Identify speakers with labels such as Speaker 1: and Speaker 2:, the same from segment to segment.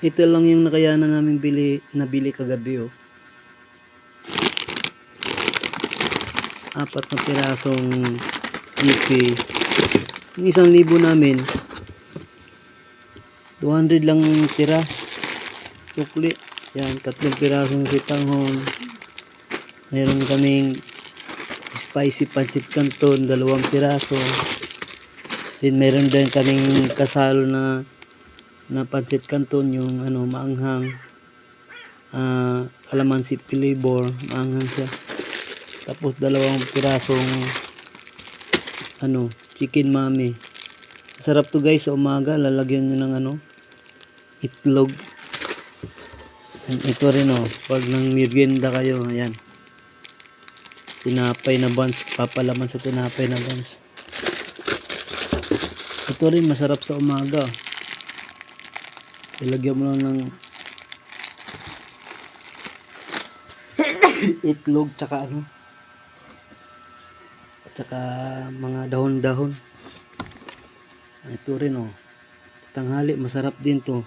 Speaker 1: Ito lang yung nakayanan namin nabili kagabi, oh. 4 na pirasong GP. Yung 1,000 namin 200 lang tira sukli. Yan, 3 pirasong sitanghon. Meron kaming spicy pancit canton, 2 piraso. Then meron din kaming kasalo na pancit canton, yung ano, maanghang, calamansi flavor, maanghang siya. Tapos 2 pirasong ano, chicken mami. Sarap to guys, sa umaga lalagyan nyo ng ano, itlog. And ito rin, oh, pag nang merienda kayo, ayan, tinapay na buns, papalaman sa tinapay na buns. Ito rin masarap sa umaga. Ilagyan mo lang ng itlog tsaka ano, tsaka mga dahon-dahon. Ito rin, oh, tanghali masarap din to.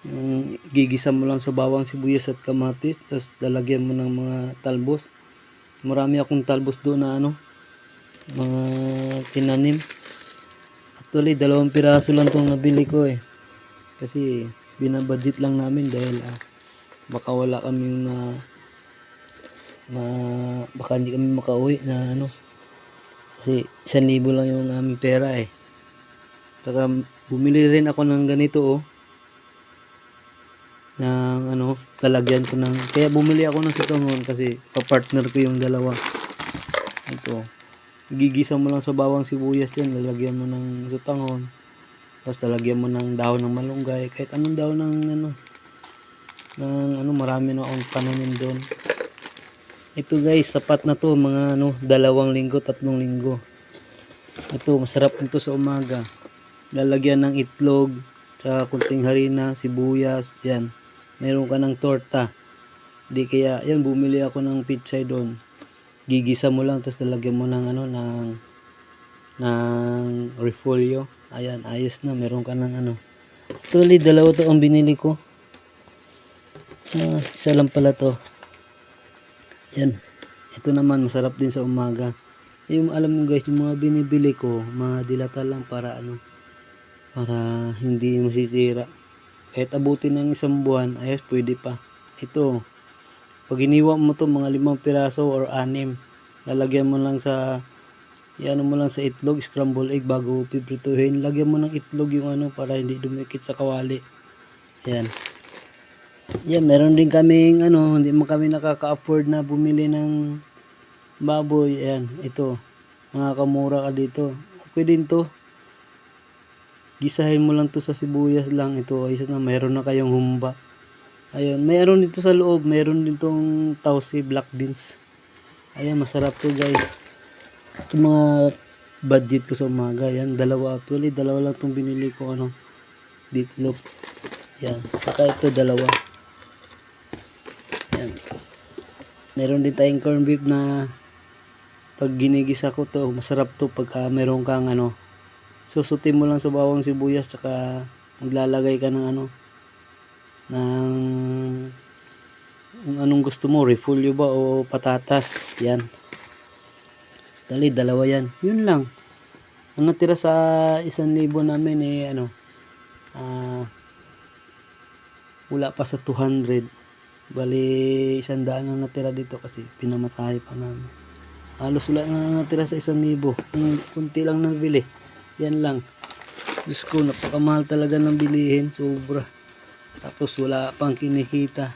Speaker 1: Yung gigisa mo lang sa bawang, sibuyas at kamatis, tapos lalagyan mo ng mga talbos. Marami akong talbos doon na ano, mga tinanim. Actually 2 piraso lang tong nabili ko, eh, kasi binabudget lang namin dahil baka wala kaming baka hindi kami makauwi na ano, kasi 1,000 lang yung aming pera, eh. Saka bumili rin ako ng ganito, oh, ng ano, lalagyan ko ng, kaya bumili ako ng sitanghon kasi pa-partner ko yung dalawa. Ito, gigisa mo lang sa bawang, sibuyas yan, lalagyan mo ng sitanghon, tapos lalagyan mo ng dahon ng malunggay, kahit anong dahon ng ano, marami na akong pananim doon. Ito guys, sapat na to, mga ano, 2 linggo, 3 linggo. Ito, masarap nito sa umaga. Lalagyan ng itlog, tsaka kunting harina, sibuyas, yan. Meron ka ng torta. Di kaya, yan, bumili ako ng pitsay doon. Gigisa mo lang, tapos lalagyan mo ng ano, ng repolyo. Ayan, ayos na, meron ka ng ano. Actually, 2 to ang binili ko. Isa lang pala to. Yan. Ito naman, masarap din sa umaga. Yung alam mo guys, yung mga binibili ko, mga dilata lang para ano, para hindi masisira. Kahit abutin ng 1 buwan, ayos, pwede pa. Ito, pag iniwa mo to mga 5 piraso or 6, lalagyan mo lang sa, iano mo lang sa itlog, scramble egg bago piprituhin. Lagyan mo ng itlog yung ano, para hindi dumikit sa kawali. Ayan. Yan, meron din kaming ano, hindi mo kami nakaka-afford na bumili ng baboy. Ayan, ito, makakamura ka dito. Okay din to. Gisahin mo lang to sa sibuyas lang. Ito, ayos na, mayroon na kayong humba. Ayun, mayroon dito sa loob, mayroon din tong tausi, black beans. Ayan, masarap to guys. Ito mga budget ko sa umaga. Yan, 2, actually 2 lang tong binili ko, ano, ditlog. Yan, saka ito 2. Yan, meron din tayong corn beef na pag ginigisa ko to, masarap to pagka meron kang ano, susutin mo lang sa bawang, sibuyas, saka maglalagay ka ng ano, ng kung anong gusto mo, repolyo ba o patatas. Yan, dali 2 yan, yun lang. Ang natira sa 1,000 namin, eh, ano, wala pa sa 200. Bali 100 ang natira dito kasi pinamasahe pa namin. Halos wala na natira sa 1,000. Kunti lang nabili. Yan lang. Diyos ko, napakamahal talaga ng bilihin. Sobra. Tapos wala pang kinikita.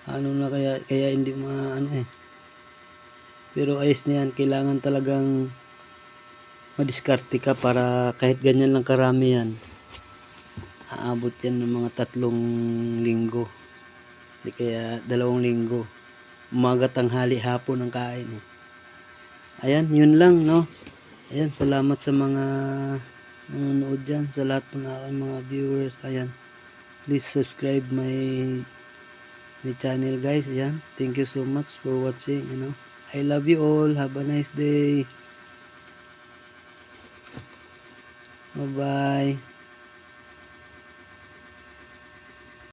Speaker 1: Ano na kaya hindi ano, eh. Pero ayos na yan. Kailangan talagang madiskarte ka para kahit ganyan lang karami yan, aabot yan ng mga 3 linggo. Di kaya 2 linggo. Umaga, tanghali, hapon ang kain, eh. Ayan, yun lang, no. Ayan, salamat sa mga nanonood dyan, sa lahat ng aking mga viewers. Ayan, please subscribe my channel guys. Ayan, thank you so much for watching, you know. I love you all. Have a nice day. Bye bye.